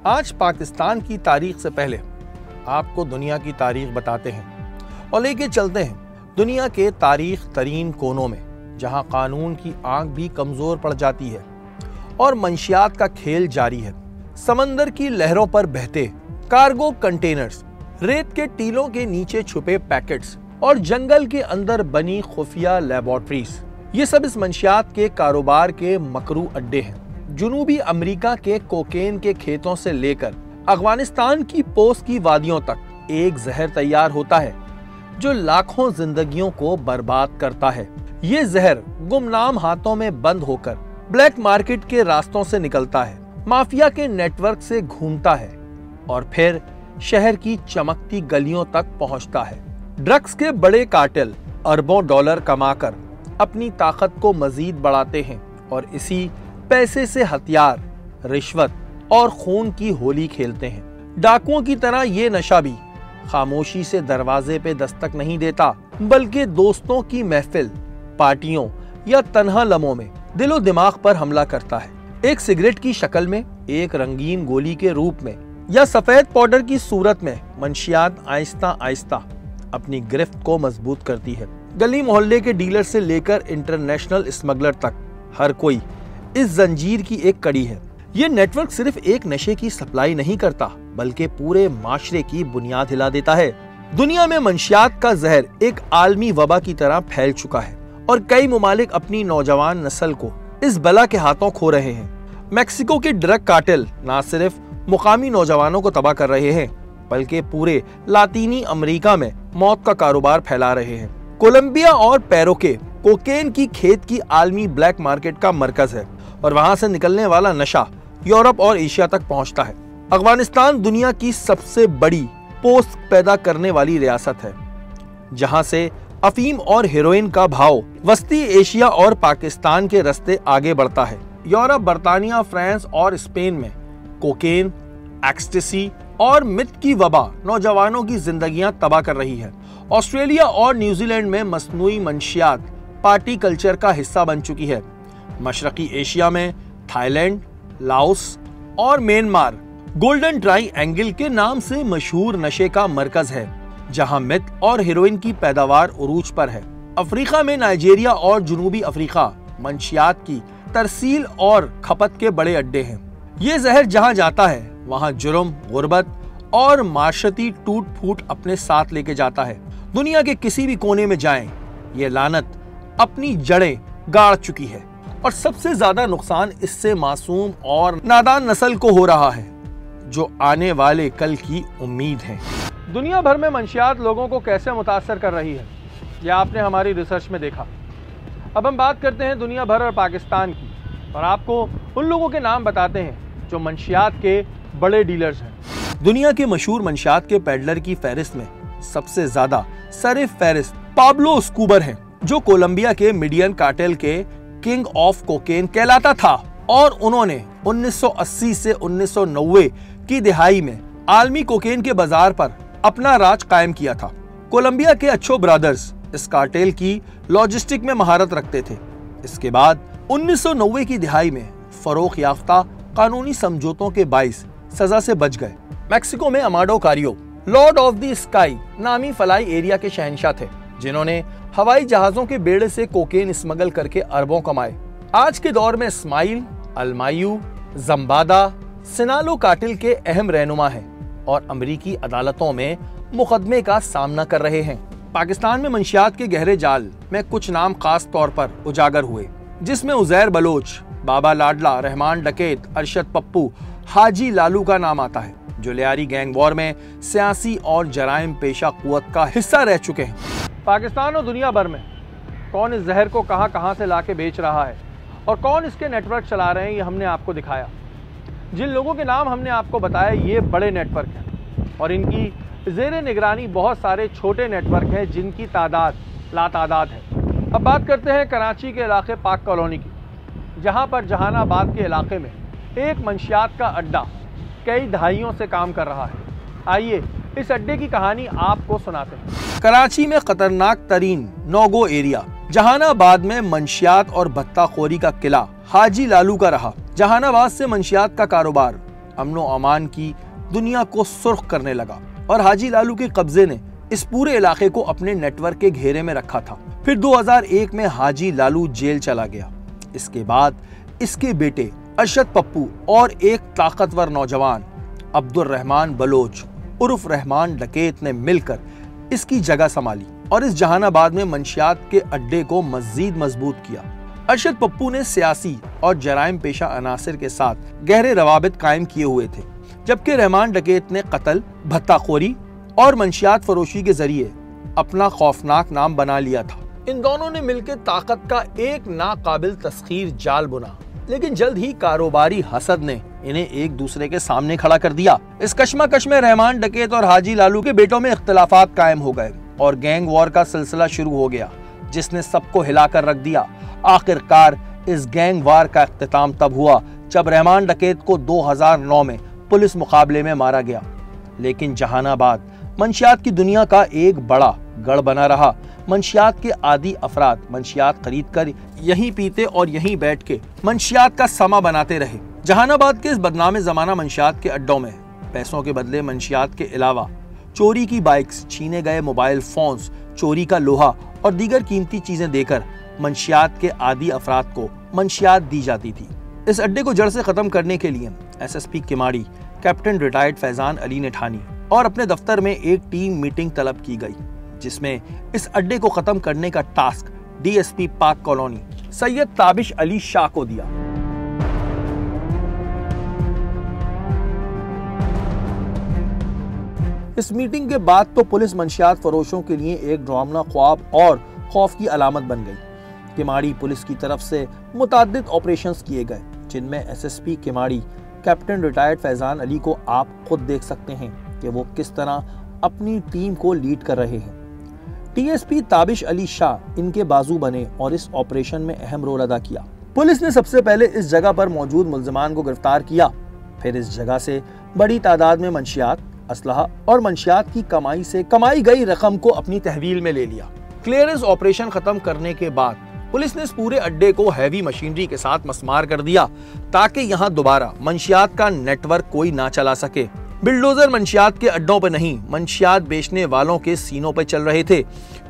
आज पाकिस्तान की तारीख से पहले आपको दुनिया की तारीख बताते हैं और लेके चलते हैं दुनिया के तारीख तरीन कोनों में, जहां कानून की आंख भी कमजोर पड़ जाती है और मंशियात का खेल जारी है। समंदर की लहरों पर बहते कार्गो कंटेनर्स, रेत के टीलों के नीचे छुपे पैकेट्स और जंगल के अंदर बनी खुफिया लैबोरेटरीज, ये सब इस मंशियात के कारोबार के मकरू अड्डे हैं। जुनूबी अमेरिका के कोकेन के खेतों से लेकर अफगानिस्तान की पोस की वादियों तक एक जहर तैयार होता है जो लाखों जिंदगियों को बर्बाद करता है। ये जहर गुमनाम हाथों में बंद होकर ब्लैक मार्केट के रास्तों से निकलता है, माफिया के नेटवर्क से घूमता है और फिर शहर की चमकती गलियों तक पहुंचता है। ड्रग्स के बड़े कार्टेल अरबों डॉलर कमाकर अपनी ताकत को मजीद बढ़ाते हैं और इसी पैसे से हथियार, रिश्वत और खून की होली खेलते हैं। डाकुओं की तरह ये नशा भी खामोशी से दरवाजे पे दस्तक नहीं देता, बल्कि दोस्तों की महफिल, पार्टियों या तन्हा लम्हों में दिलो दिमाग पर हमला करता है। एक सिगरेट की शक्ल में, एक रंगीन गोली के रूप में या सफेद पाउडर की सूरत में मंशियात आहिस्ता आहिस्ता अपनी गिरफ्त को मजबूत करती है। गली मोहल्ले के डीलर से लेकर इंटरनेशनल स्मगलर तक हर कोई इस जंजीर की एक कड़ी है। ये नेटवर्क सिर्फ एक नशे की सप्लाई नहीं करता, बल्कि पूरे माशरे की बुनियाद हिला देता है। दुनिया में मंशियात का जहर एक आलमी वबा की तरह फैल चुका है और कई मुमालिक अपनी नौजवान नस्ल को इस बला के हाथों खो रहे हैं। मेक्सिको के ड्रग कार्टेल न सिर्फ मुकामी नौजवानों को तबाह कर रहे हैं, बल्कि पूरे लातीनी अमेरिका में मौत का कारोबार फैला रहे हैं। कोलंबिया और पेरू के कोकेन की खेत की आलमी ब्लैक मार्केट का मरकज है और वहां से निकलने वाला नशा यूरोप और एशिया तक पहुंचता है। अफगानिस्तान दुनिया की सबसे बड़ी पोस्त पैदा करने वाली रियासत है, जहां से अफीम और हेरोइन का भाव वस्ती एशिया और पाकिस्तान के रास्ते आगे बढ़ता है। यूरोप, बर्तानिया, फ्रांस और स्पेन में कोकेन, एक्सटेसी और मिथ की वबा नौजवानों की जिंदगियां तबाह कर रही है। ऑस्ट्रेलिया और न्यूजीलैंड में मस्नूई मंशियात पार्टी कल्चर का हिस्सा बन चुकी है। मशरकी एशिया में थाईलैंड, लाओस और म्यांमार गोल्डन ट्राईएंगल के नाम से मशहूर नशे का मरकज है, जहां मिथ और हेरोइन की पैदावार उरूज पर है। अफ्रीका में नाइजीरिया और जनूबी अफ्रीका मंशियात की तरसील और खपत के बड़े अड्डे हैं। ये जहर जहां जाता है वहां जुर्म, गुर्बत और माशरती टूट फूट अपने साथ लेके जाता है। दुनिया के किसी भी कोने में जाएं, ये लानत अपनी जड़ें गाड़ चुकी है और सबसे ज्यादा नुकसान इससे मासूम और नादान नस्ल को हो रहा है, जो आने वाले कल की उम्मीद है। दुनिया भर में मंशियात लोगों को कैसे मुतासर कर रही है, यह आपने हमारी रिसर्च में देखा। अब हम बात करते हैं दुनिया भर और पाकिस्तान की, और आपको उन लोगों के नाम बताते हैं जो मंशियात के बड़े डीलर्स हैं। दुनिया के मशहूर मंशियात के पेडलर की फहरिस्त में सबसे ज्यादा सरे फहरिस्त पाब्लो एस्कोबार हैं, जो कोलंबिया के मेडियन कार्टेल के किंग ऑफ कोकेन कहलाता था और उन्होंने 1980 से 1990 की दिहाई में आलमी कोकेन के बाजार पर अपना राज कायम किया था। कोलंबिया के अच्छो ब्रदर्स इस कार्टेल की लॉजिस्टिक में महारत रखते थे। इसके बाद 1990 की दिहाई में फरोख याफ्ता कानूनी समझौतों के बाइस सजा से बच गए। मैक्सिको में Amado Carrillo lord of the sky नामी फलाई एरिया के शहंशाह थे, जिन्होंने हवाई जहाजों के बेड़े से कोकेन स्मगल करके अरबों कमाए। आज के दौर में इस्माइल, अलमायू, जम्बादा, सिनालो कार्टेल के अहम रहनुमा हैं और अमेरिकी अदालतों में मुकदमे का सामना कर रहे हैं। पाकिस्तान में मंशियात के गहरे जाल में कुछ नाम खास तौर पर उजागर हुए, जिसमें उजैर बलोच, बाबा लाडला, रहमान डकैत, अरशद पप्पू, हाजी लालू का नाम आता है, जो लियारी गैंग वॉर में सियासी और जराइम पेशा कुव्वत का हिस्सा रह चुके हैं। पाकिस्तान और दुनिया भर में कौन इस जहर को कहां से लाके बेच रहा है और कौन इसके नेटवर्क चला रहे हैं, ये हमने आपको दिखाया। जिन लोगों के नाम हमने आपको बताया, ये बड़े नेटवर्क हैं और इनकी ज़ेरे निगरानी बहुत सारे छोटे नेटवर्क हैं, जिनकी तादाद लातादाद है। अब बात करते हैं कराची के इलाके पाक कॉलोनी की, जहां पर जहानाबाद के इलाके में एक मंशियात का अड्डा कई दहाइयों से काम कर रहा है। आइए इस अड्डे की कहानी आपको सुनाते हैं। कराची में खतरनाक तरीन नोगो एरिया जहानाबाद में मंशियात और भत्ताखोरी का किला हाजी लालू का रहा। जहानाबाद से मंशियात का कारोबार अमनो अमान की दुनिया को सुर्ख करने लगा और हाजी लालू के कब्जे ने इस पूरे इलाके को अपने नेटवर्क के घेरे में रखा था। फिर 2001 में हाजी लालू जेल चला गया। इसके बाद इसके बेटे अरशद पप्पू और एक ताकतवर नौजवान अब्दुल रहमान बलोच उर्फ रहमान डकैत ने मिलकर इसकी जगह संभाली और इस जहानाबाद में मंशियात के अड्डे को मजीद मजबूत किया। अरशद पप्पू ने सियासी और जराइम पेशा अनासिर के साथ गहरे रवाबित कायम किए हुए थे, जबकि रहमान डकैत ने कत्ल, भत्ताखोरी और मंशियात फरोशी के जरिए अपना खौफनाक नाम बना लिया था। इन दोनों ने मिलकर ताकत का एक नाकाबिल तस्खीर जाल बुना, लेकिन जल्द ही कारोबारी हसद ने इन्हें एक दूसरे के सामने खड़ा कर दिया। इस कश्मकश में रहमान डकैत और हाजी लालू के बेटों में इख्तिलाफात कायम हो गए और गैंग वॉर का सिलसिला शुरू हो गया, जिसने सबको हिलाकर रख दिया। आखिरकार इस गैंग वार का इख्तिताम तब हुआ जब रहमान डकैत को 2009 में पुलिस मुकाबले में मारा गया। लेकिन जहानाबाद मंशियात की दुनिया का एक बड़ा गढ़ बना रहा। मंशियात के आदी अफराद मंशियात खरीद कर यहीं पीते और यहीं बैठ के मंशियात का समा बनाते रहे। जहानाबाद के इस बदनाम जमाना मंशियात के अड्डों में पैसों के बदले मंशियात के अलावा चोरी की बाइक्स, छीने गए मोबाइल फोन्स, चोरी का लोहा और दीगर कीमती चीजें देकर मंशियात के आदी अफराद को मंशियात दी जाती थी। इस अड्डे को जड़ से खत्म करने के लिए SSP Keamari captain retired Faizan Ali ने ठानी और अपने दफ्तर में एक टीम मीटिंग तलब की गई, जिसमें इस अड्डे को खत्म करने का टास्क डीएसपी पाक कॉलोनी सैयद ताबिश अली शाह को दिया। इस मीटिंग के बाद तो पुलिस मंशियात फरोशों के लिए एक ड्रामना ख्वाब और खौफ की अलामत बन गई। किमाड़ी पुलिस की तरफ से मुताद्दिद ऑपरेशंस किए गए, जिनमें SSP Keamari captain retired Faizan Ali को आप खुद देख सकते हैं कि वो किस तरह अपनी टीम को लीड कर रहे हैं। डीएसपी ताबिश अली शाह इनके बाजू बने और इस ऑपरेशन में अहम रोल अदा किया। पुलिस ने सबसे पहले इस जगह पर मौजूद मुल्जिमान को गिरफ्तार किया, फिर इस जगह से बड़ी तादाद में मंशियात, असलहा और मंशियात की कमाई से कमाई गई रकम को अपनी तहवील में ले लिया। क्लियरेंस ऑपरेशन खत्म करने के बाद पुलिस ने इस पूरे अड्डे को हैवी मशीनरी के साथ मस्मार कर दिया ताकि यहाँ दोबारा मंशियात का नेटवर्क कोई ना चला सके। बिल्डोजर मंशियात के अड्डों पर नहीं, मंशियात बेचने वालों के सीनों पर चल रहे थे,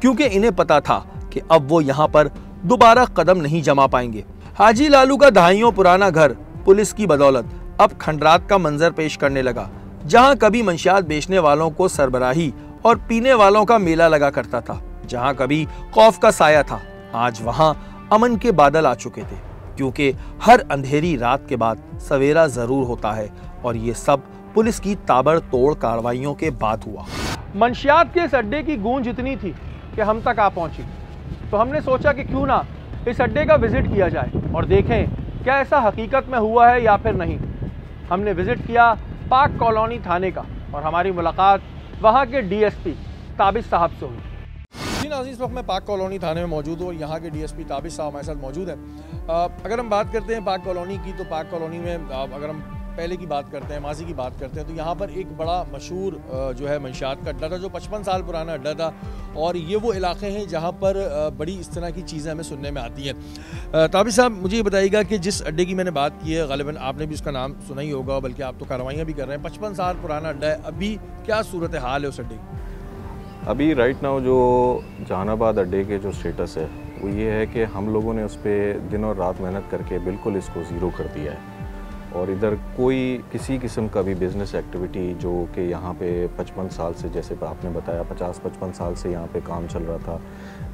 क्योंकि इन्हें पता था कि अब वो यहाँ पर दोबारा कदम नहीं जमा पाएंगे। हाजी लालू का दहाइयों पुराना घर पुलिस की बदौलत अब खंडरात का मंजर पेश करने लगा। जहाँ कभी मंशियात बेचने वालों को सरबराही और पीने वालों का मेला लगा करता था, जहाँ कभी खौफ का साया था, आज वहां अमन के बादल आ चुके थे, क्योंकि हर अंधेरी रात के बाद सवेरा जरूर होता है और ये सब पुलिस की ताबड़तोड़ कार्रवाइयों के बाद हुआ। मंशियात के इस अड्डे की गूंज इतनी थी कि हम तक आ पहुंची, तो हमने सोचा कि क्यों ना इस अड्डे का विजिट किया जाए और देखें क्या ऐसा हकीकत में हुआ है या फिर नहीं। हमने विजिट किया पाक कॉलोनी थाने का और हमारी मुलाकात वहाँ के डीएसपी ताबिश साहब से हुई। इस वक्त मैं पाक कॉलोनी थाने में मौजूद हूँ और यहाँ के डीएसपी ताबिश साहब हमारे साथ मौजूद हैं। अगर हम बात करते हैं पाक कॉलोनी की, तो पाक कॉलोनी में अगर हम पहले की बात करते हैं, माजी की बात करते हैं, तो यहाँ पर एक बड़ा मशहूर जो है मंशियात का अड्डा था, जो 55 साल पुराना अड्डा था। और ये वो इलाके हैं जहाँ पर बड़ी इस तरह की चीज़ें हमें सुनने में आती हैं। ताबिश साहब, मुझे ये बताइएगा कि जिस अड्डे की मैंने बात की है, गालिबन आपने भी उसका नाम सुना ही होगा, बल्कि आप तो कार्रवाइयाँ भी कर रहे हैं। 55 साल पुराना अड्डा है, अभी क्या सूरत हाल है उस अड्डे की? अभी राइट नाउ जो जहानाबाद अड्डे के जो स्टेटस है वो ये है कि हम लोगों ने उस पर दिन और रात मेहनत करके बिल्कुल इसको ज़ीरो कर दिया है और इधर कोई किसी किस्म का भी बिज़नेस एक्टिविटी जो कि यहाँ पे 55 साल से, जैसे आपने बताया 50-55 साल से यहाँ पे काम चल रहा था,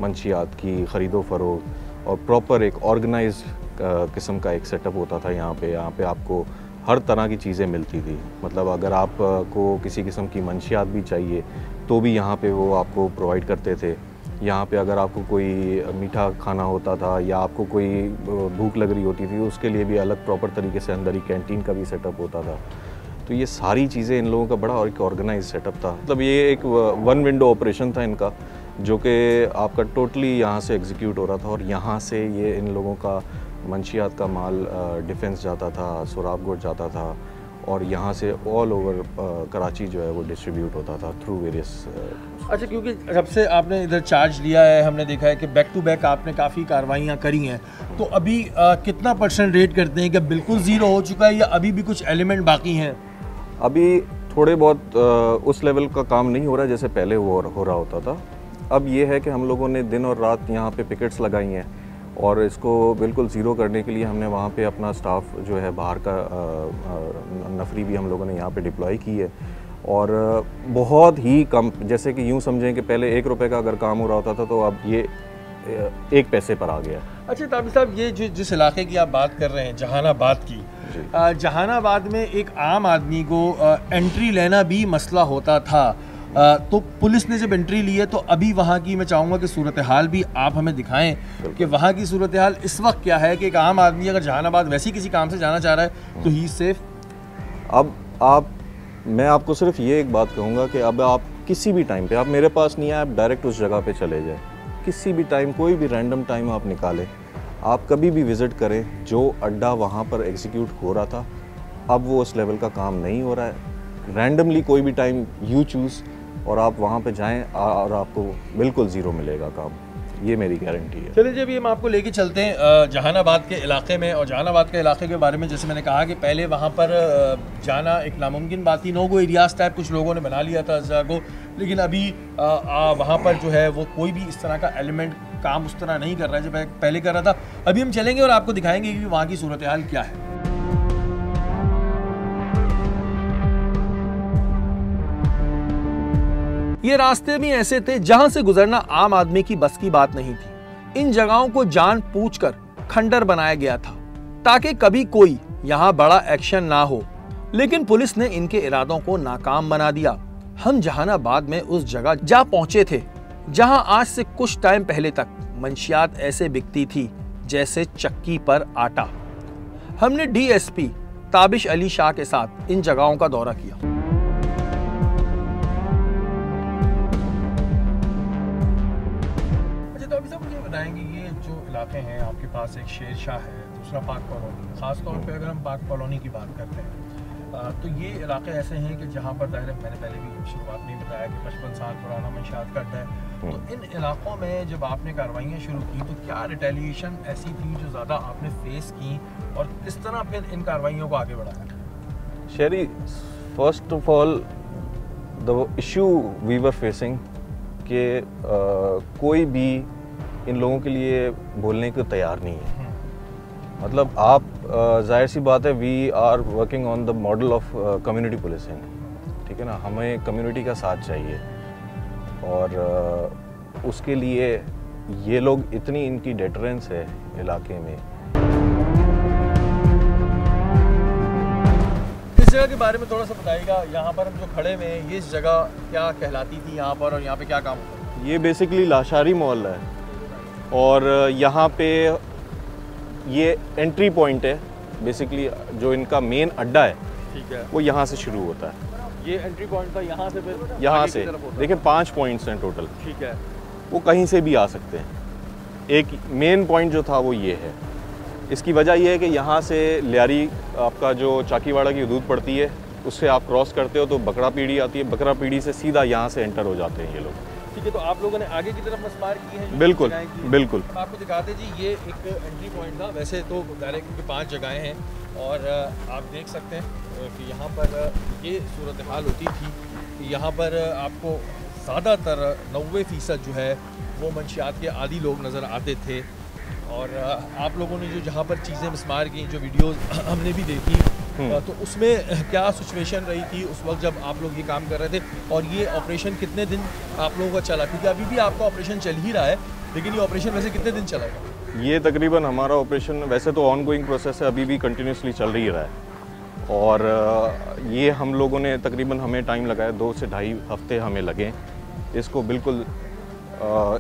मंशियात की ख़रीदो फरोख्त और प्रॉपर एक ऑर्गेनाइज किस्म का एक सेटअप होता था यहाँ पे आपको हर तरह की चीज़ें मिलती थी। मतलब अगर आपको किसी किस्म की मंशियात भी चाहिए तो भी यहाँ पे वो आपको प्रोवाइड करते थे। यहाँ पे अगर आपको कोई मीठा खाना होता था या आपको कोई भूख लग रही होती थी, उसके लिए भी अलग प्रॉपर तरीके से अंदर ही कैंटीन का भी सेटअप होता था। तो ये सारी चीज़ें इन लोगों का बड़ा और एक ऑर्गेनाइज सेटअप था। मतलब ये एक वन विंडो ऑपरेशन था इनका, जो कि आपका टोटली यहाँ से एग्जीक्यूट हो रहा था और यहाँ से ये इन लोगों का मंशियात का माल डिफेंस जाता था, सोराबगोट जाता था और यहाँ से ऑल ओवर कराची जो है वो डिस्ट्रीब्यूट होता था थ्रू वेरियस। अच्छा, क्योंकि जब से आपने इधर चार्ज लिया है, हमने देखा है कि बैक टू बैक आपने काफ़ी कार्रवाइयाँ करी हैं, तो अभी कितना % रेट करते हैं कि बिल्कुल ज़ीरो हो चुका है या अभी भी कुछ एलिमेंट बाकी हैं? अभी थोड़े बहुत उस लेवल का काम नहीं हो रहा है जैसे पहले हो रहा होता था। अब ये है कि हम लोगों ने दिन और रात यहाँ पे पिकेट्स लगाई हैं और इसको बिल्कुल ज़ीरो करने के लिए हमने वहाँ पे अपना स्टाफ जो है बाहर का नफरी भी हम लोगों ने यहाँ पे डिप्लॉय की है। और बहुत ही कम, जैसे कि यूँ समझें कि पहले 1 रुपये का अगर काम हो रहा होता था तो अब ये 1 पैसे पर आ गया। अच्छा ताबिश साहब, ये जिस इलाके की आप बात कर रहे हैं, जहानाबाद की, जहानाबाद में एक आम आदमी को एंट्री लेना भी मसला होता था, तो पुलिस ने जब एंट्री ली है तो अभी वहाँ की मैं चाहूँगा कि सूरत हाल भी आप हमें दिखाएं कि वहाँ की सूरत हाल इस वक्त क्या है कि एक आम आदमी अगर जहानाबाद वैसे किसी काम से जाना चाह रहा है तो ही सेफ। अब मैं आपको सिर्फ ये एक बात कहूँगा कि अब आप किसी भी टाइम पे, आप मेरे पास नहीं आए, आप डायरेक्ट उस जगह पे चले जाए, किसी भी टाइम, कोई भी रैंडम टाइम आप निकालें, आप कभी भी विज़िट करें, जो अड्डा वहाँ पर एग्जीक्यूट हो रहा था अब वो उस लेवल का काम नहीं हो रहा है। रैंडमली कोई भी टाइम यू चूज़ और आप वहाँ पे जाएं और आपको बिल्कुल ज़ीरो मिलेगा काम, ये मेरी गारंटी है। चलिए जी, अभी हम आपको लेके चलते हैं जहानाबाद के इलाके में। और जहानाबाद के इलाके के बारे में जैसे मैंने कहा कि पहले वहाँ पर जाना एक नामुमकिन बात थी, नो गो एरियाज टाइप कुछ लोगों ने बना लिया था इस जगह को, लेकिन अभी वहाँ पर जो है वो कोई भी इस तरह का एलिमेंट काम उस तरह नहीं कर रहा है जो पहले कर रहा था। अभी हम चलेंगे और आपको दिखाएंगे कि वहाँ की सूरत हाल क्या है। ये रास्ते भी ऐसे थे जहां से गुजरना आम आदमी की बस की बात नहीं थी। इन जगहों को जान पूछकर खंडर बनाया गया था ताकि कभी कोई यहां बड़ा एक्शन ना हो, लेकिन पुलिस ने इनके इरादों को नाकाम बना दिया। हम जहानाबाद में उस जगह जा पहुंचे थे जहां आज से कुछ टाइम पहले तक मंशियात ऐसे बिकती थी जैसे चक्की पर आटा। हमने DSP ताबिश अली शाह के साथ इन जगहों का दौरा किया। बताएंगे ये जो इलाके हैं आपके पास, एक शेर शाह है, दूसरा पाक कॉलोनी, ख़ास तौर पे अगर हम पाक कॉलोनी की बात करते हैं तो ये इलाके ऐसे हैं कि जहाँ पर मैंने पहले भी शुरुआत में बताया कि 55 साल पुराना मंशियात का अड्डा है। तो इन इलाकों में जब आपने कार्रवाइयाँ शुरू की तो क्या रिटेलिएशन ऐसी थी जो ज़्यादा आपने फेस की और किस तरह फिर इन कार्रवाइयों को आगे बढ़ाया? शेरी, first of all the issue we were facing कि कोई भी इन लोगों के लिए बोलने को तैयार नहीं है। मतलब आप जाहिर सी बात है, we are working on the model of community policing, ठीक है ना, हमें कम्युनिटी का साथ चाहिए और उसके लिए ये लोग, इतनी इनकी डेटरेंस है इलाके में। इस जगह के बारे में थोड़ा सा बताइएगा, यहाँ पर हम जो खड़े हुए हैं, ये इस जगह क्या कहलाती थी यहाँ पर और यहाँ पे क्या काम होता है? ये बेसिकली लाशारी मोहल्ला है और यहाँ पे ये एंट्री पॉइंट है, बेसिकली जो इनका मेन अड्डा है, ठीक है, वो यहाँ से शुरू होता है। ये एंट्री पॉइंट था, यहाँ से फिर यहाँ से देखिए 5 पॉइंट्स हैं टोटल, ठीक है, वो कहीं से भी आ सकते हैं। एक मेन पॉइंट जो था वो ये है। इसकी वजह ये है कि यहाँ से लियारी आपका जो चाकीवाड़ा की हदूद पड़ती है, उससे आप क्रॉस करते हो तो बकरा पीढ़ी आती है, बकरा पीढ़ी से सीधा यहाँ से एंटर हो जाते हैं ये लोग। ठीक है, तो आप लोगों ने आगे की तरफ मस्मार की है? बिल्कुल बिल्कुल। आपको दिखाते जी, ये एक एंट्री पॉइंट था, वैसे तो डायरेक्ट क्योंकि 5 जगहें हैं और आप देख सकते हैं कि यहाँ पर ये सूरत हाल होती थी। यहाँ पर आपको ज़्यादातर 90% जो है वो मंशियात के आदी लोग नज़र आते थे और आप लोगों ने जो जहाँ पर चीज़ें मस्मार की, जो वीडियोज़ हमने भी देखी, तो उसमें क्या सिचुएशन रही थी उस वक्त जब आप लोग ये काम कर रहे थे और ये ऑपरेशन कितने दिन आप लोगों का चला? क्योंकि अभी भी आपका ऑपरेशन चल ही रहा है, लेकिन ये ऑपरेशन वैसे कितने दिन चलेगा? ये तकरीबन हमारा ऑपरेशन वैसे तो ऑनगोइंग प्रोसेस है, अभी भी कंटिन्यूसली चल ही रहा है और ये हम लोगों ने तकरीबन, हमें टाइम लगाया 2 से ढाई हफ्ते हमें लगे इसको बिल्कुल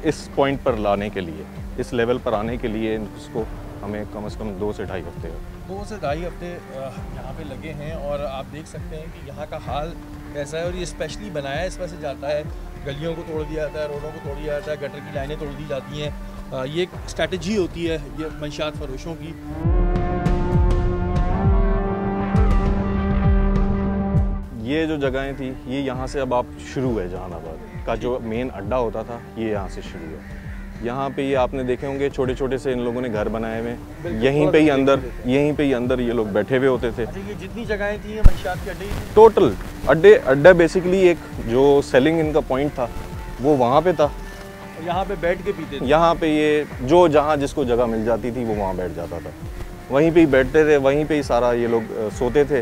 इस पॉइंट पर लाने के लिए, इस लेवल पर आने के लिए इसको हमें कम से कम 2 से ढाई हफ्ते 2 से ढाई हफ्ते यहाँ पे लगे हैं और आप देख सकते हैं कि यहाँ का हाल कैसा है। और ये स्पेशली बनाया इस वजह से जाता है, गलियों को तोड़ दिया जाता है, रोडों को तोड़ दिया जाता है, गटर की लाइनें तोड़ दी जाती हैं। ये एक स्ट्रैटेजी होती है ये मंशियात फरोशों की। ये जो जगहें थी ये यहाँ से अब आप शुरू है, जहानाबाद का जो मेन अड्डा होता था ये यहाँ से शुरू है। यहाँ पे ये आपने देखे होंगे छोटे छोटे से इन लोगों ने घर बनाए हुए, यहीं पे ही अंदर ये लोग बैठे हुए होते थे। अच्छा, ये जितनी जगहें थी ये मंशियात के अड्डे ही थे? टोटल अड्डा बेसिकली एक जो सेलिंग इनका पॉइंट था वो वहाँ पे था। यहाँ पे बैठ के पीते थे? यहाँ पे ये जो जहाँ जिसको जगह मिल जाती थी वो वहाँ बैठ जाता था, वहीं पे ही बैठते थे, वहीं पे ही सारा ये लोग सोते थे,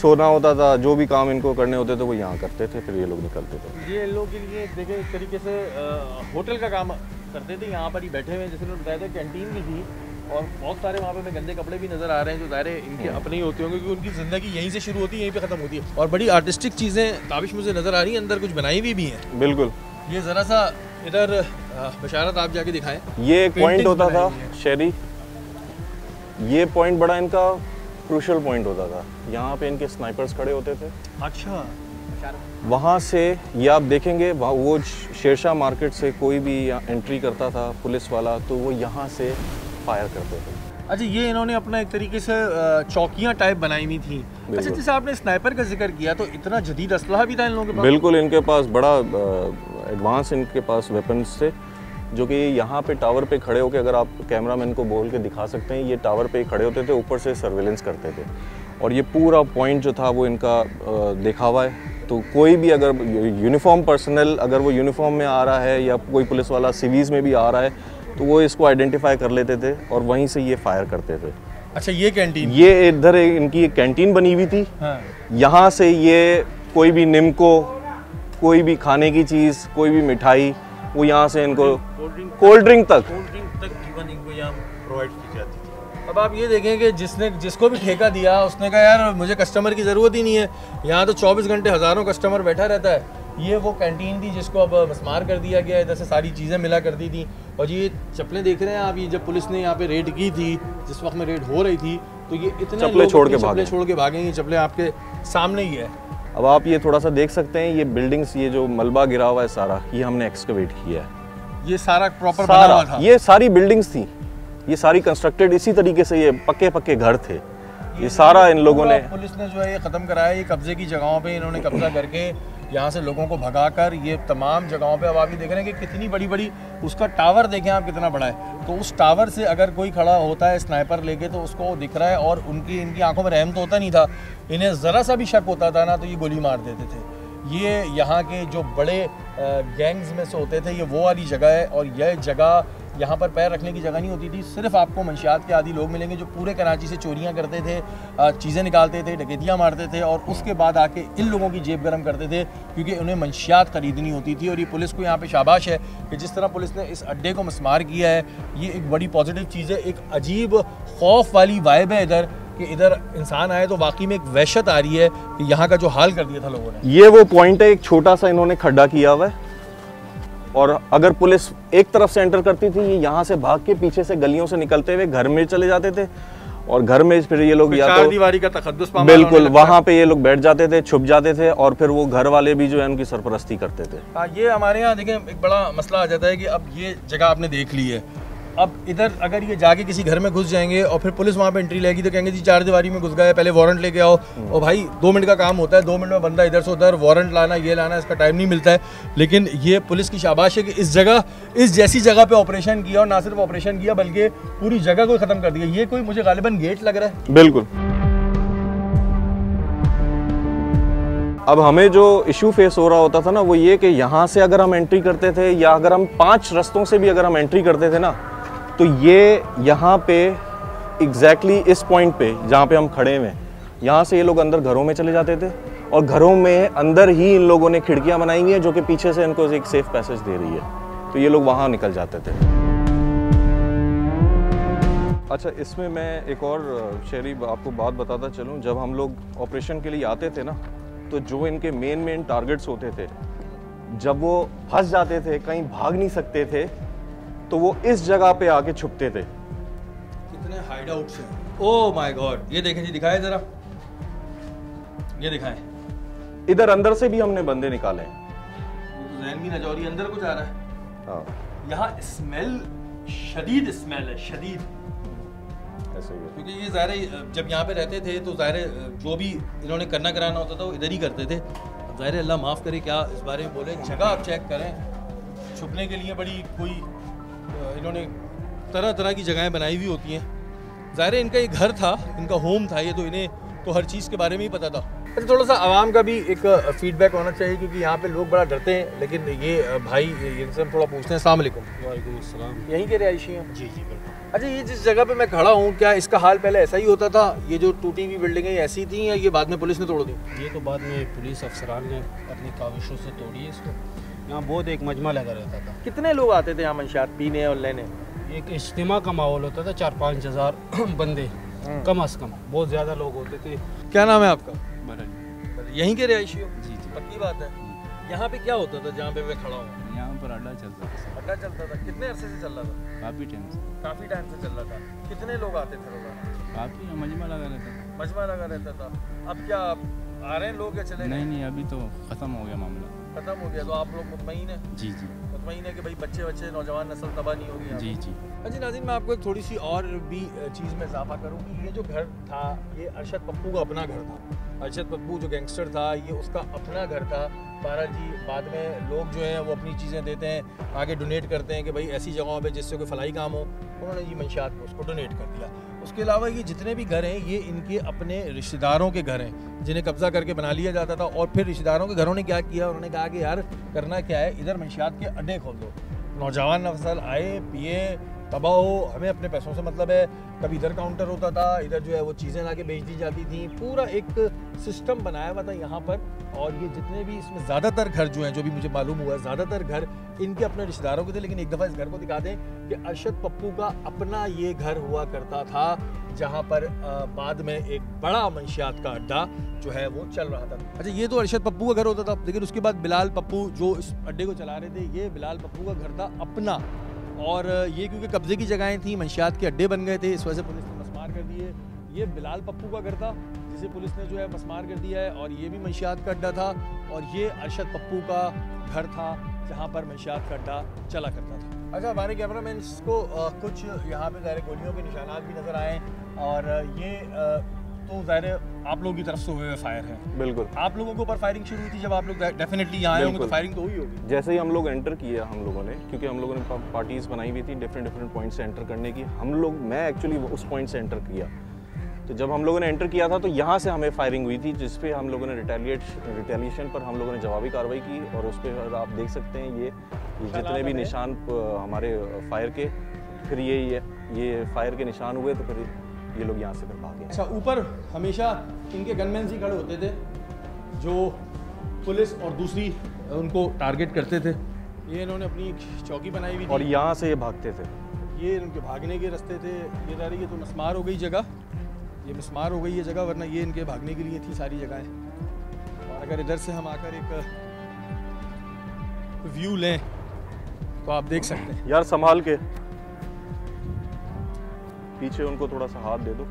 सोना होता था, जो भी काम इनको करने होते थे वो यहाँ करते थे, फिर ये लोग निकलते थे। ये लोग के लिए देखें एक तरीके से होटल का काम करते थे, यहाँ पर ही बैठे हुए, जैसे उन्होंने बताया था कैंटीन भी थी और बहुत सारे वहाँ पे हमें गंदे कपड़े भी नज़र आ रहे हैं जो दायरे इनके अपने ही होते होंगे क्योंकि उनकी ज़िंदगी यहीं से शुरू होती है, यहीं पे ख़त्म होती है। और बड़ी आर्टिस्टिक चीज़ें ताबिश मुझे नज़र आ रही हैं, अंदर कुछ बनाई हुई भी हैं। बिल्कुल। ये ज़रा सा इधर बशारत आप जाके दिखाएं। ये एक पॉइंट होता था शहरी, ये पॉइंट बड़ा इनका क्रूशल पॉइंट होता था, यहाँ पे इनके स्नाइपर्स खड़े होते थे। अच्छा। वहाँ से ये आप देखेंगे वो शेरशाह मार्केट से कोई भी एंट्री करता था पुलिस वाला तो वो यहाँ से फायर करते थे। अच्छा, ये इन्होंने अपना एक तरीके से चौकियाँ टाइप बनाई हुई थी। अच्छा, जैसे आपने स्नाइपर का जिक्र किया तो इतना जदीद असलहा भी था इन लोगों के पास? बिल्कुल, इनके पास बड़ा एडवांस इनके पास वेपन्स थे जो कि यहाँ पे टावर पे खड़े होकर, अगर आप कैमरामैन को बोल के दिखा सकते हैं, ये टावर पे खड़े होते थे, ऊपर से सर्वेलेंस करते थे और ये पूरा पॉइंट जो था वो इनका देखा हुआ है। तो कोई भी अगर यूनिफॉर्म पर्सनल अगर वो यूनिफॉर्म में आ रहा है या कोई पुलिस वाला सिवीज़ में भी आ रहा है तो वो इसको आइडेंटिफाई कर लेते थे और वहीं से ये फायर करते थे। अच्छा, ये कैंटीन, ये इधर इनकी एक कैंटीन बनी हुई थी। हाँ। यहाँ से ये कोई भी निम्को, कोई भी खाने की चीज़, कोई भी मिठाई, वो यहाँ से इनको कोल्ड ड्रिंक तक इवन इनको यहाँ प्रोवाइड की जाती थी। अब आप ये देखें कि जिसको भी ठेका दिया उसने कहा यार मुझे कस्टमर की ज़रूरत ही नहीं है, यहाँ तो 24 घंटे हज़ारों कस्टमर बैठा रहता है। ये वो कैंटीन थी जिसको अब मस्मार कर दिया गया है, इधर से सारी चीज़ें मिला कर दी थी। और ये चप्पलें देख रहे हैं आप, ये जब पुलिस ने यहाँ पे रेड की थी, जिस वक्त में रेड हो रही थी, तो ये इतने चप्लें छोड़ के भागे, ये चप्लें आपके सामने ही है। अब आप ये थोड़ा सा देख सकते हैं, ये बिल्डिंग्स, ये जो मलबा गिरा हुआ है सारा, ये हमने एक्सकवेट किया है। ये सारा प्रॉपर बना हुआ था? ये सारी बिल्डिंग्स थी, ये सारी कंस्ट्रक्टेड इसी तरीके से, ये पक्के घर थे, ये सारा इन लोगों ने, पुलिस ने जो है ये ख़त्म कराया। ये कब्जे की जगहों पे इन्होंने कब्जा करके यहाँ से लोगों को भगाकर ये तमाम जगहों पे, अब आप ये देख रहे हैं कि कितनी बड़ी बड़ी उसका टावर देखें आप कितना बड़ा है, तो उस टावर से अगर कोई खड़ा होता है स्नाइपर लेके तो उसको दिख रहा है और इनकी आंखों में रहम तो होता नहीं था, इन्हें ज़रा सा भी शक होता था ना तो ये गोली मार देते थे। ये यहाँ के जो बड़े गैंग्स में से होते थे, ये वो वाली जगह है और यह जगह यहाँ पर पैर रखने की जगह नहीं होती थी। सिर्फ आपको मंशियात के आदी लोग मिलेंगे जो पूरे कराची से चोरियाँ करते थे, चीज़ें निकालते थे, डकैतियाँ मारते थे और उसके बाद आके इन लोगों की जेब गर्म करते थे क्योंकि उन्हें मंशियात ख़रीदनी होती थी। और ये पुलिस को यहाँ पे शाबाश है कि जिस तरह पुलिस ने इस अड्डे को मस्मार किया है, ये एक बड़ी पॉजिटिव चीज़ है। एक अजीब खौफ वाली वाइब है इधर कि इधर इंसान आए तो वाकई में एक वहशत आ रही है कि यहाँ का जो हाल कर दिया था लोगों ने। ये वो पॉइंट है, एक छोटा सा इन्होंने खड्डा किया हुआ है और अगर पुलिस एक तरफ से एंटर करती थी, ये यहाँ से भाग के पीछे से गलियों से निकलते हुए घर में चले जाते थे और घर में फिर ये लोग या तो दीवारी का तखद्दुस बिल्कुल वहाँ पे ये लोग बैठ जाते थे, छुप जाते थे और फिर वो घर वाले भी जो है उनकी सरपरस्ती करते थे। ये हमारे यहाँ देखें एक बड़ा मसला आ जाता है कि अब ये जगह आपने देख ली है, अब इधर अगर ये जाके किसी घर में घुस जाएंगे और फिर पुलिस वहाँ पे एंट्री लेगी तो कहेंगे जी 4 दीवारी में घुस गए, पहले वारंट लेके आओ। और भाई 2 मिनट का काम होता है, 2 मिनट में बंदा इधर से उधर, वारंट लाना ये लाना, इसका टाइम नहीं मिलता है। लेकिन ये पुलिस की शाबाश है कि इस जैसी जगह पे ऑपरेशन किया और ना सिर्फ ऑपरेशन किया बल्कि पूरी जगह को ख़त्म कर दिया। ये कोई मुझे गालिबन गेट लग रहा है। बिल्कुल। अब हमें जो इशू फेस हो रहा होता था ना वो ये कि यहाँ से अगर हम एंट्री करते थे या अगर हम 5 रस्तों से भी अगर हम एंट्री करते थे ना तो ये यहाँ पे एग्जैक्टली इस पॉइंट पे जहाँ पे हम खड़े हुए, यहाँ से ये लोग अंदर घरों में चले जाते थे और घरों में अंदर ही इन लोगों ने खिड़कियाँ बनाई हुई हैं जो कि पीछे से इनको एक सेफ पैसेज दे रही है, तो ये लोग वहाँ निकल जाते थे। अच्छा, इसमें मैं एक और शहरी आपको बात बताता चलूँ, जब हम लोग ऑपरेशन के लिए आते थे ना तो जो इनके मेन टारगेट्स होते थे, जब वो फंस जाते थे, कहीं भाग नहीं सकते थे, तो वो इस जगह पे आके छुपते थे। कितने हाइड आउट्स हैं। ओह माय गॉड, ये देखें जी, दिखाएं जरा, ये दिखाएं। इधर अंदर से भी हमने बंदे निकाले हैं। जहन की नजौरी अंदर कुछ आ रहा है। हाँ, यहाँ स्मेल, शदीद स्मेल है, शदीद। ऐसे ही है। क्योंकि ये ज़ाहिर है जब यहाँ पे रहते थे तो ज़ाहिर है जो भी इन्होंने करना कराना होता था वो इधर ही करते थे। अब ज़ाहिर है अल्लाह माफ़ करे क्या इस बारे में बोले, जगह आप चेक करें छुपने के लिए बड़ी कोई इन्होंने तरह तरह की जगहें बनाई हुई होती हैं। ज़ाहिर है इनका ये घर था, इनका होम था ये, तो इन्हें तो हर चीज़ के बारे में ही पता था। अच्छा, थोड़ा सा आवाम का भी एक फीडबैक होना चाहिए क्योंकि यहाँ पे लोग बड़ा डरते हैं, लेकिन ये भाई इनसे हम थोड़ा पूछते हैं। अस्सलाम वालेकुम। वालेकुम अस्सलाम। यहीं के रिहायशी हैं? जी जी बिल्कुल। अच्छा, ये जिस जगह पे मैं खड़ा हूँ क्या इसका हाल पहले ऐसा ही होता था? ये जो टूटी हुई बिल्डिंगें ऐसी थी या ये बाद में पुलिस ने तोड़ दी? ये तो बाद में पुलिस अफसरान ने अपनी काविशों से तोड़ी है इसको। यहाँ बहुत एक मजमा लगा रहता था। कितने लोग आते थे यहाँ मंशियात पीने और लेने? एक इज्तिमा का माहौल होता था, 4-5 हज़ार बंदे कम अज़ कम, बहुत ज़्यादा लोग होते थे। क्या नाम है आपका? बरल। यहीं के रिहायशी हो? जी जी। पक्की बात है। यहाँ पे क्या होता था जहाँ पे मैं खड़ा हूँ? यहाँ पर अड्डा चलता था। अड्डा चलता था। कितने अरसे से चल रहा था? काफ़ी टाइम से। काफ़ी टाइम से चल रहा था। कितने लोग आते थे रोजाना? काफ़ी मजमा लगा रहता था। मजमा लगा रहता था। अब क्या आ रहे हैं लोग या चले गए? नहीं, अभी तो ख़त्म हो गया मामला। खत्म हो गया तो आप लोग मुतमईन हैं? जी जी। मुतमईन है कि भाई बच्चे नौजवान नस्ल तबाह नहीं होगी? जी जी। अच्छा नाज़रीन, मैं आपको एक थोड़ी सी और भी चीज़ में इजाफा करूँ कि ये जो घर था ये अरशद पप्पू का अपना घर था। अरशद पप्पू जो गैंगस्टर था ये उसका अपना घर था। बहरहाल जी बाद में लोग जो हैं वो अपनी चीज़ें देते हैं, आगे डोनेट करते हैं कि भाई ऐसी जगहों पे जिससे कोई फलाई काम हो, उन्होंने ये मंशियात को उसको डोनेट कर दिया। उसके अलावा ये जितने भी घर हैं ये इनके अपने रिश्तेदारों के घर हैं जिन्हें कब्ज़ा करके बना लिया जाता था। और फिर रिश्तेदारों के घरों ने क्या किया, उन्होंने कहा कि यार करना क्या है, इधर मंशियात के अड्डे खोल दो, नौजवान नस्ल आए पिए तबाह हो, हमें अपने पैसों से मतलब है। कभी इधर काउंटर होता था, इधर जो है वो चीज़ें ला के बेच दी जाती थी। पूरा एक सिस्टम बनाया हुआ था यहाँ पर। और ये जितने भी इसमें ज़्यादातर घर जो हैं, जो भी मुझे मालूम हुआ है, ज़्यादातर घर इनके अपने रिश्तेदारों के थे। लेकिन एक दफ़ा इस घर को दिखा दें कि अरशद पप्पू का अपना ये घर हुआ करता था जहाँ पर बाद में एक बड़ा मंशियात का अड्डा जो है वो चल रहा था। अच्छा, ये तो अरशद पप्पू का घर होता था, लेकिन उसके बाद बिलाल पप्पू जो इस अड्डे को चला रहे थे, ये बिलाल पप्पू का घर था अपना। और ये क्योंकि कब्जे की जगहें थी, मंशियात के अड्डे बन गए थे, इस वजह से पुलिस ने मसमार कर दिए। ये बिलाल पप्पू का घर था जिसे पुलिस ने जो है मसमार कर दिया है, और ये भी मंशियात का अड्डा था। और ये अरशद पप्पू का घर था जहाँ पर मंशियात का अड्डा चला करता था। अच्छा, हमारे कैमरा मैन को कुछ यहाँ पे ज़ाहिर गोलियों के निशानात भी नज़र आए, और ये तो ज़ाहिर आप लोगों की तरफ से हुए फायर है। बिल्कुल। आप लोगों के ऊपर फायरिंग शुरू हुई थी जब आप लोग डेफिनेटली यहाँ आए होंगे तो फायरिंग तो हुई होगी। जैसे ही हम लोग एंटर किया हम लोगों ने, क्योंकि हम लोगों ने पार्टीज़ बनाई हुई थी डिफरेंट पॉइंट से एंटर करने की, मैं एक्चुअली उस पॉइंट से एंटर किया। तो जब हम लोगों ने एंटर किया था तो यहाँ से हमें फायरिंग हुई थी, जिस पे हम लोगों ने रिटेलिएशन पर हम लोगों ने जवाबी कार्रवाई की। और उस पर आप देख सकते हैं ये जितने भी निशान हमारे फायर के, फिर ये फायर के निशान हुए, तो फिर ये लोग यहाँ से फिर भागे। अच्छा, ऊपर हमेशा इनके गनमैन ही खड़े होते थे जो पुलिस और दूसरी उनको टारगेट करते थे। ये इन्होंने अपनी एक चौकी बनाई हुई थी और यहाँ से ये भागते थे। ये इनके भागने के रास्ते थे। ये तो मस्मार हो गई जगह, ये मस्मार हो गई ये जगह, वरना ये इनके भागने के लिए थी सारी जगहें। और अगर इधर से हम आकर एक व्यू लें तो आप देख सकते हैं। यार संभाल के, पीछे उनको थोड़ा सा हाथ दे दो।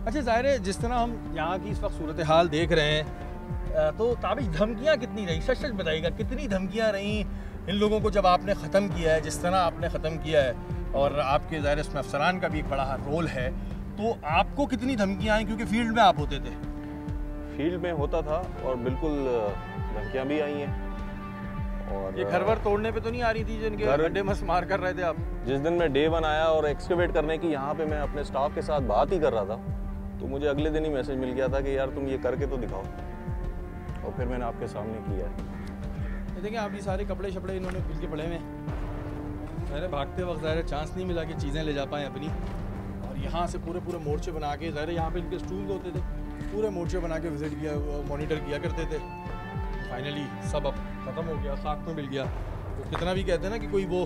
अच्छा, ज़ाहिर है जिस तरह हम यहाँ की इस वक्त सूरत हाल देख रहे हैं, तो ताबिश धमकियाँ कितनी रही, सच सच बताइएगा कितनी धमकियाँ रहीं इन लोगों को जब आपने ख़त्म किया है, जिस तरह आपने ख़त्म किया है, और आपके ज़ाहिर इसमें अफसरान का भी एक बड़ा रोल है, तो आपको कितनी धमकियाँ आई क्योंकि फील्ड में आप होते थे? फील्ड में होता था और बिल्कुल धमकियाँ भी आई हैं। और ये घर वर तोड़ने पे तो नहीं आ रही थी जिनके अड्डे मस्मार कर रहे थे आप? जिस दिन मैं डे 1 आया और एक्सकेवेट करने की यहाँ पे मैं अपने स्टाफ के साथ बात ही कर रहा था, तो मुझे अगले दिन ही मैसेज मिल गया था कि यार तुम ये करके तो दिखाओ, और फिर मैंने आपके सामने किया है। देखिए, आप ये सारे कपड़े शपड़े इन्होंने खुल के पड़े हुए हैं। ज़ाहिर भागते वक्त ज़ाहिर चांस नहीं मिला कि चीज़ें ले जा पाएँ अपनी। और यहाँ से पूरे मोर्चे बना के, ज़ाहिर यहाँ पे इनके स्टूल होते थे, पूरे मोर्चे बना के विजिट किया, मॉनिटर किया करते थे। फाइनली सब अब ख़त्म हो गया, खाक में मिल गया। तो कितना भी कहते हैं ना कि कोई वो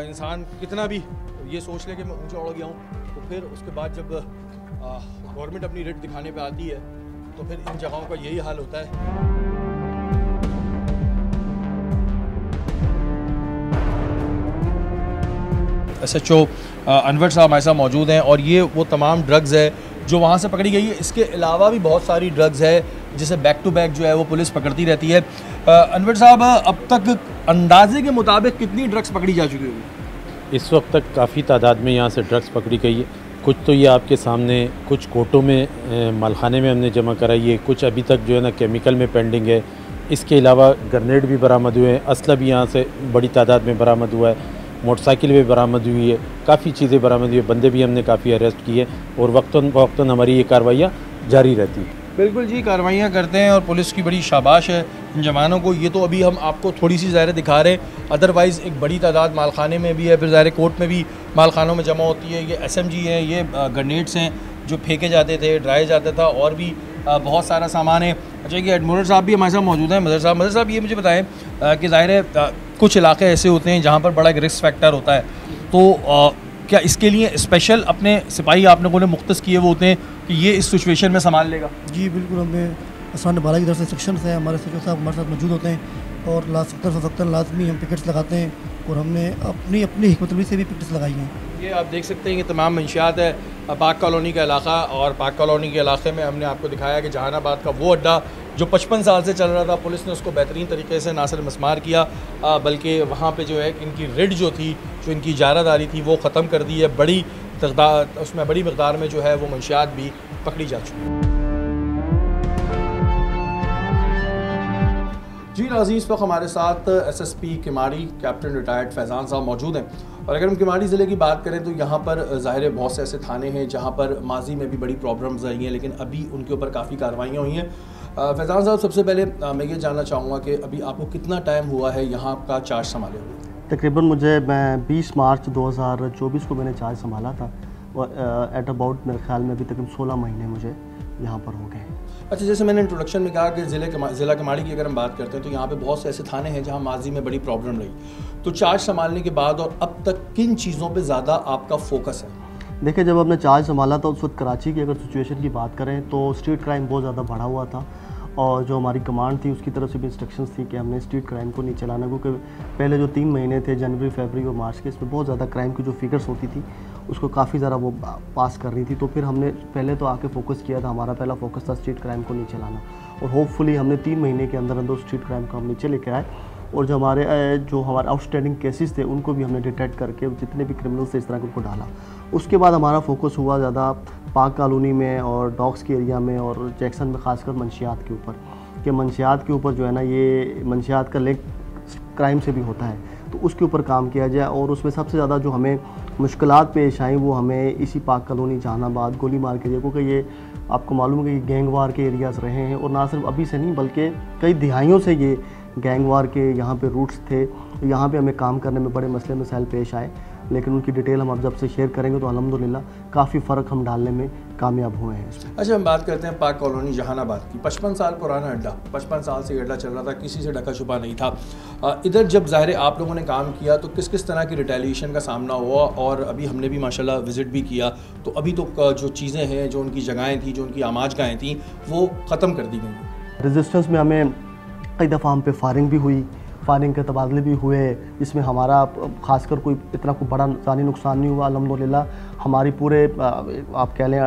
इंसान कितना भी ये सोच ले कि मैं ऊंचा उड़ गया हूँ, तो फिर उसके बाद जब गवर्नमेंट अपनी रेट दिखाने पे आती है तो फिर इन जगहों का यही हाल होता है। SHO अनवर साहब हमारे साथ मौजूद हैं, और ये वो तमाम ड्रग्स है जो वहाँ से पकड़ी गई है। इसके अलावा भी बहुत सारी ड्रग्स है जिसे बैक टू बैक जो है वो पुलिस पकड़ती रहती है। अनवर साहब, अब तक अंदाजे के मुताबिक कितनी ड्रग्स पकड़ी जा चुकी होगी? इस वक्त तक काफ़ी तादाद में यहाँ से ड्रग्स पकड़ी गई है। कुछ तो ये आपके सामने, कुछ कोटों में मालखाने में हमने जमा कराई है, कुछ अभी तक जो है ना केमिकल में पेंडिंग है। इसके अलावा ग्रेनेड भी बरामद हुए हैं, असला भी यहाँ से बड़ी तादाद में बरामद हुआ है, मोटरसाइकिल भी बरामद हुई है, काफ़ी चीज़ें बरामद हुई है, बंदे भी हमने काफ़ी अरेस्ट किए और वक्तन फ़वक्तन हमारी ये कार्रवाइयाँ जारी रहती हैं। बिल्कुल जी, कार्रवाइयाँ करते हैं और पुलिस की बड़ी शाबाश है इन जवानों को। ये तो अभी हम आपको थोड़ी सी ज़ाहिर दिखा रहे हैं, अदरवाइज़ एक बड़ी तादाद मालखाने में भी है, फिर ज़ाहिर कोर्ट में भी मालखानों में जमा होती है। ये SMG हैं, ये ग्रेनेड्स हैं जो फेंके जाते थे, ड्राया जाता था, और भी बहुत सारा सामान है। अच्छा, कि एडमिरल साहब भी हमारे साथ मौजूद हैं। मदर साहब ये मुझे बताएं कि ज़ाहिर है कुछ इलाके ऐसे होते हैं जहाँ पर बड़ा एक रिस्क फैक्टर होता है, तो क्या इसके लिए स्पेशल अपने सिपाही आप लोगों ने मुख्तस किए वो होते हैं कि ये इस सिचुएशन में संभाल लेगा? जी बिल्कुल, हमें आसान 12 की तरफ से सेक्शन है, हमारे सचिव साहब हमारे साथ मौजूद होते हैं और सख्तर लाजमी हम पिकेट्स लगाते हैं और हमने अपनी हिकमत से भी पिकेट्स लगाई हैं। ये आप देख सकते हैं कि तमाम मंशियात है पाक कॉलोनी का इलाका, और पाक कॉलोनी के इलाके में हमने आपको दिखाया कि जहानाबाद का वो अड्डा जो 55 साल से चल रहा था, पुलिस ने उसको बेहतरीन तरीके से ना सिर्फ मस्मार किया बल्कि वहाँ पे जो है इनकी रिड जो थी, जो इनकी इजारादारी थी, वो ख़त्म कर दी है। उसमें बड़ी मकदार में जो है वो मंशियात भी पकड़ी जा चुकी है। जी नाज़रीन, इस वक्त हमारे साथ SSP Kimadi captain retired Faizan साहब मौजूद हैं। और अगर हम किमाड़ी ज़िले की बात करें तो यहाँ पर ज़ाहिर है बहुत से ऐसे थाने हैं जहाँ पर माजी में भी बड़ी प्रॉब्लम्स आई हैं, लेकिन अभी उनके ऊपर काफ़ी कार्रवाइयाँ हुई हैं। फैज़ान साहब, सबसे पहले मैं ये जानना चाहूँगा कि अभी आपको कितना टाइम हुआ है यहाँ का चार्ज संभाले हुए? तकरीबन मैं 20 मार्च 2024 को मैंने चार्ज संभाला था और एट अबाउट मेरे ख्याल में अभी तकरीबन 16 महीने मुझे यहाँ पर हो गए। अच्छा, जैसे मैंने इंट्रोडक्शन में कहा कि ज़िला किमाड़ी की अगर हम बात करते हैं तो यहाँ पे बहुत से ऐसे थाने हैं जहाँ माजी में बड़ी प्रॉब्लम रही, तो चार्ज संभालने के बाद और अब तक किन चीज़ों पे ज़्यादा आपका फोकस है? देखिए, जब हमने चार्ज संभाला था उस वक्त कराची की अगर सिचुएशन की बात करें तो स्ट्रीट क्राइम बहुत ज़्यादा बढ़ा हुआ था और जो हमारी कमांड थी उसकी तरफ से भी इंस्ट्रक्शंस थी कि हमने स्ट्रीट क्राइम को नहीं चलाना, क्योंकि पहले जो 3 महीने थे जनवरी, फरवरी और मार्च के, इसमें बहुत ज़्यादा क्राइम की जो फिगर्स होती थी उसको काफ़ी ज़्यादा वो पास कर रही थी। तो फिर हमने पहले तो आके फोकस किया था, हमारा पहला फोकस था स्ट्रीट क्राइम को नीचे लाना और होपफुली हमने 3 महीने के अंदर अंदर स्ट्रीट क्राइम को हम नीचे लेकर आए और जो हमारे आउटस्टैंडिंग केसेस थे उनको भी हमने डिटेक्ट करके जितने भी क्रिमिनल्स थे इस तरह के उनको डाला। उसके बाद हमारा फोकस हुआ ज़्यादा पाक कॉलोनी में और डॉग्स के एरिया में और जैक्सन में, ख़ासकर मंशियात के ऊपर, कि मंशियात के ऊपर जो है ना, ये मंशियात का लिंक क्राइम से भी होता है, तो उसके ऊपर काम किया जाए। और उसमें सबसे ज़्यादा जो हमें मुश्किलात पेश आई वो हमें इसी पाक कॉलोनी, जहानाबाद, गोली मार के एरिया, क्योंकि ये आपको मालूम है कि गैंगवार के एरियाज़ रहे हैं और ना सिर्फ अभी से नहीं बल्कि कई दिहाइयों से ये गैंगवार के यहाँ पे रूट्स थे। यहाँ पे हमें काम करने में बड़े मसले मसाइल पेश आए, लेकिन उनकी डिटेल हम अब जब से शेयर करेंगे तो अल्हम्दुलिल्लाह काफ़ी फ़र्क हम डालने में कामयाब हुए हैं इसमें। अच्छा, हम बात करते हैं पाक कॉलोनी जहानाबाद की। 55 साल पुराना अड्डा, 55 साल से अड्डा चल रहा था, किसी से ढका छुपा नहीं था। इधर जब ज़ाहिर आप लोगों ने काम किया तो किस किस तरह की रिटेलिएशन का सामना हुआ? और अभी हमने भी माशाल्लाह विज़िट भी किया, तो अभी तो जो चीज़ें हैं, जो उनकी जगहें थी, जो उनकी आमाजगाहें थी, वो ख़त्म कर दी गई। रेजिस्टेंस में हमें कई दफ़ा हम पे फायरिंग भी हुई, फायरिंग के तबादले भी हुए, जिसमें हमारा ख़ासकर कोई इतना कोई बड़ा जानी नुकसान नहीं हुआ अल्हम्दुलिल्लाह। हमारी पूरे आप कह लें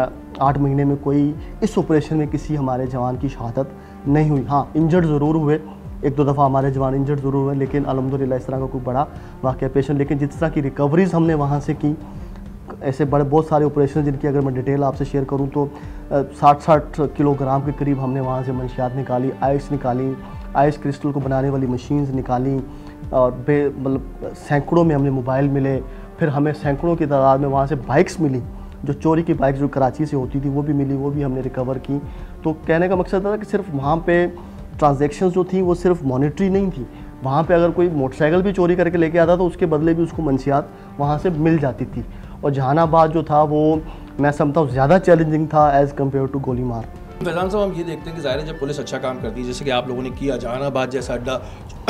8 महीने में कोई इस ऑपरेशन में किसी हमारे जवान की शहादत नहीं हुई। हाँ, इंजर्ड ज़रूर हुए, 1-2 दफ़ा हमारे जवान इंजर्ड ज़रूर हुए, लेकिन अल्हम्दुलिल्लाह इस तरह का कोई बड़ा वाक़या पेश नहीं। लेकिन जिस तरह की रिकवरीज़ हमने वहाँ से की, ऐसे बड़े बहुत सारे ऑपरेशन जिनकी अगर मैं डिटेल आपसे शेयर करूँ तो 60 किलोग्राम के करीब हमने वहाँ से मंशियात निकाली, आइस निकाली, आइस क्रिस्टल को बनाने वाली मशीन्स निकाली और मतलब सैकड़ों में हमने मोबाइल मिले। फिर हमें सैकड़ों की तादाद में वहाँ से बाइक्स मिली, जो चोरी की बाइक्स जो कराची से होती थी वो भी मिली, वो भी हमने रिकवर की। तो कहने का मकसद था कि सिर्फ वहाँ पे ट्रांजैक्शंस जो थी वो सिर्फ मॉनेटरी नहीं थी, वहाँ पे अगर कोई मोटरसाइकिल भी चोरी करके लेके आता तो उसके बदले भी उसको मंशियात वहाँ से मिल जाती थी। और जहानाबाद जो था वो मैं समझता हूँ ज़्यादा चैलेंजिंग था एज़ कम्पेयर टू गोलीमार। फैज़ान साहब, हम ये देखते हैं कि ज़ाहिर है जब पुलिस अच्छा काम करती है, जैसे कि आप लोगों ने किया, जहानाबाद जैसा अड्डा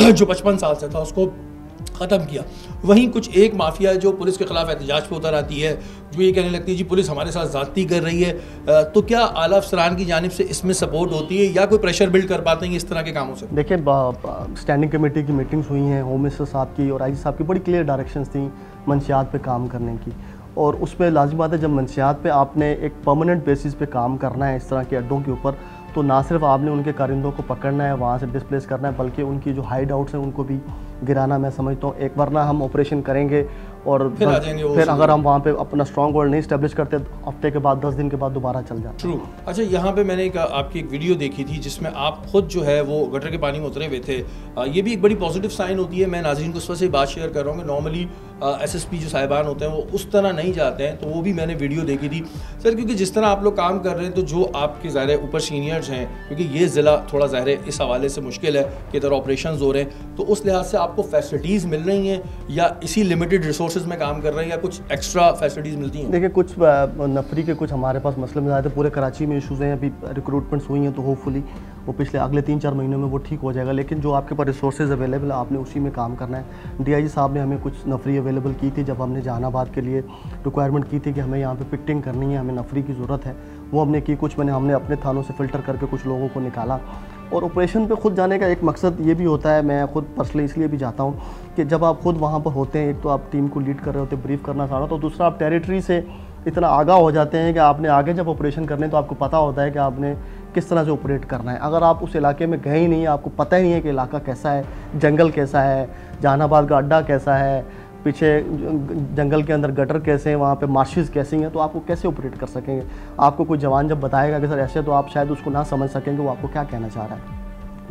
जो 55 साल से था उसको ख़त्म किया, वहीं कुछ एक माफिया जो पुलिस के ख़िलाफ़ एहतजाज पे उतर आती है, जो ये कहने लगती है जी पुलिस हमारे साथ ज़्यादती कर रही है, तो क्या आला अफसरान की जानिब से इसमें सपोर्ट होती है या कोई प्रेशर बिल्ड कर पाते हैं इस तरह के कामों से? देखिए, स्टैंडिंग कमेटी की मीटिंग्स हुई हैं, होम मिनिस्टर साहब की और IG साहब की बड़ी क्लियर डायरेक्शंस थी मंशियात पे काम करने की, और उसमें लाजिम बात है जब मंशियात पे आपने एक परमानेंट बेसिस पे काम करना है इस तरह के अड्डों के ऊपर, तो ना सिर्फ आपने उनके कारिंदों को पकड़ना है, वहाँ से डिस्प्लेस करना है, बल्कि उनकी जो हाइड आउट्स हैं उनको भी गिराना मैं समझता हूँ। एक वरना हम ऑपरेशन करेंगे और फिर आ जाएंगे वो फिर अगर हम वहाँ पे अपना स्ट्रॉन्ग होल्ड नहीं स्टैब्लिश करते हफ्ते के बाद 10 दिन के बाद दोबारा चल जाते। ट्रू। अच्छा, यहाँ पे मैंने आपकी एक वीडियो देखी थी जिसमें आप खुद जो है वो गटर के पानी में उतरे हुए थे। ये भी एक बड़ी पॉजिटिव साइन होती है। मैं नाज़रीन को उस वजह से बात शेयर कर रहा हूँ कि नॉर्मली SSP जो साहिबान होते हैं वो उस तरह नहीं जाते हैं, तो वो भी मैंने वीडियो देखी थी सर, क्योंकि जिस तरह आप लोग काम कर रहे हैं तो जो आपके ज़ाहिर ऊपर सीनियर्स हैं, क्योंकि ये ज़िला थोड़ा ज़ाहिर इस हवाले से मुश्किल है कि इधर ऑपरेशन हो रहे हैं, तो उस लिहाज से आपको फैसिलिटीज़ मिल रही हैं या इसी लिमिटेड रिसोर्सेज में काम कर रहे हैं या कुछ एक्स्ट्रा फैसिलिटीज़ मिलती हैं? देखिए, कुछ नफरी के कुछ हमारे पास मसले में आए थे। पूरे कराची में इशूज़ हैं, अभी रिक्रूटमेंट्स हुई हैं, तो होपफुली वो पिछले अगले 3-4 महीनों में वो ठीक हो जाएगा। लेकिन जो आपके पास रिसोर्सेज अवेलेबल है आपने उसी में काम करना है। DIG साहब ने हमें कुछ नफरी अवेलेबल की थी जब हमने जहानाबाद के लिए रिक्वायरमेंट की थी कि हमें यहाँ पे पिकटिंग करनी है, हमें नफरी की ज़रूरत है, वो हमने की। कुछ हमने अपने थानों से फ़िल्टर करके कुछ लोगों को निकाला। और ऑपरेशन पे खुद जाने का एक मकसद ये भी होता है, मैं खुद पर्सनली इसलिए भी जाता हूँ कि जब आप खुद वहाँ पर होते हैं, एक तो आप टीम को लीड कर रहे होते हैं, ब्रीफ करना सारा, तो दूसरा आप टेरिटरी से इतना आगाह हो जाते हैं कि आपने आगे जब ऑपरेशन करने तो आपको पता होता है कि आपने किस तरह से ऑपरेट करना है। अगर आप उस इलाके में गए ही नहीं, आपको पता ही नहीं है कि इलाका कैसा है, जंगल कैसा है, जहानाबाद का अड्डा कैसा है, पीछे जंगल के अंदर गटर कैसे हैं, वहाँ पे मार्शेस कैसी हैं, तो आपको कैसे ऑपरेट कर सकेंगे? आपको कोई जवान जब बताएगा कि सर ऐसे, तो आप शायद उसको ना समझ सकेंगे वो आपको क्या कहना चाह रहा है।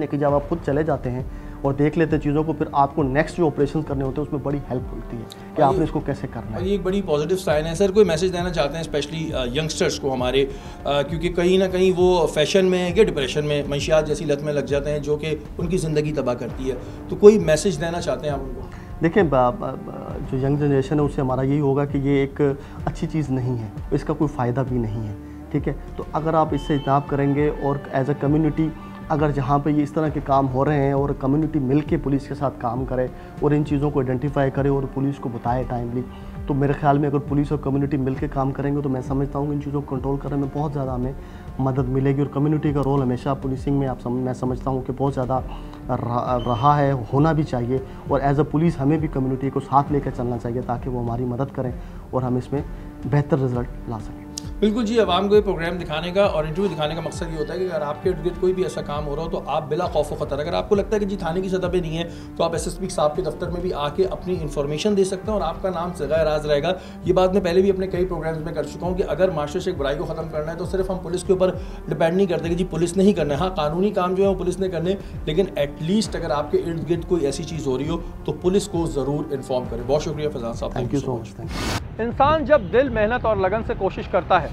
लेकिन जब आप खुद चले जाते हैं और देख लेते हैं चीज़ों को, फिर आपको नेक्स्ट जो ऑपरेशन करने होते हैं उसमें बड़ी हेल्प मिलती है कि आपने इसको कैसे करना है। ये एक बड़ी पॉजिटिव साइन है। सर, कोई मैसेज देना चाहते हैं स्पेशली यंगस्टर्स को हमारे, क्योंकि कहीं ना कहीं वो फैशन में या डिप्रेशन में, मंशियात जैसी लत में लग जाते हैं जो कि उनकी ज़िंदगी तबाह करती है, तो कोई मैसेज देना चाहते हैं आप उनको? देखिए, जो यंग जनरेशन है उससे हमारा यही होगा कि ये एक अच्छी चीज़ नहीं है, इसका कोई फ़ायदा भी नहीं है, ठीक है। तो अगर आप इससे इजनाब करेंगे और एज अ कम्युनिटी अगर जहाँ पे ये इस तरह के काम हो रहे हैं और कम्युनिटी मिल के पुलिस के साथ काम करे और इन चीज़ों को आइडेंटिफाई करे और पुलिस को बताए टाइमली, तो मेरे ख्याल में अगर पुलिस और कम्युनिटी मिल के काम करेंगे तो मैं समझता हूँ कि इन चीज़ों को कंट्रोल करने में बहुत ज़्यादा हमें मदद मिलेगी। और कम्युनिटी का रोल हमेशा पुलिसिंग में मैं समझता हूँ कि बहुत ज़्यादा रहा है, होना भी चाहिए। और एज अ पुलिस हमें भी कम्युनिटी को साथ लेकर चलना चाहिए ताकि वो हमारी मदद करें और हम इसमें बेहतर रिजल्ट ला सकें। बिल्कुल जी, आवाम को ये प्रोग्राम दिखाने का और इंटरव्यू दिखाने का मकसद ये होता है कि अगर आपके इर्द गिर्द कोई भी ऐसा काम हो रहा हो तो आप बिला खौफ व खतर, अगर आपको लगता है कि जी थाने की सतह पे नहीं है, तो आप SSP साहब के दफ्तर में भी आके अपनी इन्फॉर्मेशन दे सकते हैं और आपका नाम सगा राज रहेगा। ये बात मैं पहले भी अपने कई प्रोग्राम्स में कर चुका हूँ कि अगर माशरे से एक बुराई को ख़त्म करना है तो सिर्फ हम पुलिस के ऊपर डिपेंड नहीं करते कि जी पुलिस ने ही करना है। हाँ, कानूनी काम जो है वो पुलिस ने करने, लेकिन एटलीस्ट अगर आपके इर्द गिर्द कोई ऐसी चीज़ हो रही हो तो पुलिस को ज़रूर इन्फॉर्म करें। बहुत शुक्रिया फैजान साहब, थैंक यू सो मच। इंसान जब दिल, मेहनत और लगन से कोशिश करता है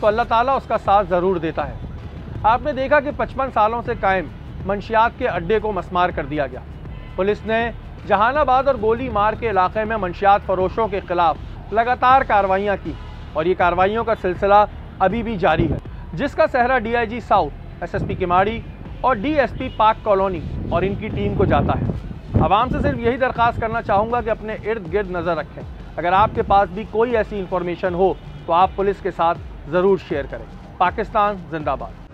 तो अल्लाह ताला उसका साथ ज़रूर देता है। आपने देखा कि 55 सालों से कायम मंशियात के अड्डे को मस्मार कर दिया गया। पुलिस ने जहानाबाद और गोली मार के इलाके में मंशियात फरोशों के खिलाफ लगातार कार्रवाइयाँ की और ये कार्रवाइयों का सिलसिला अभी भी जारी है, जिसका सहरा DIG साउथ, SSP किमाड़ी और DSP पाक कॉलोनी और इनकी टीम को जाता है। आवाम से सिर्फ यही दरख्वास्त करना चाहूँगा कि अपने इर्द गिर्द नज़र रखें। अगर आपके पास भी कोई ऐसी इंफॉर्मेशन हो तो आप पुलिस के साथ ज़रूर शेयर करें। पाकिस्तान जिंदाबाद।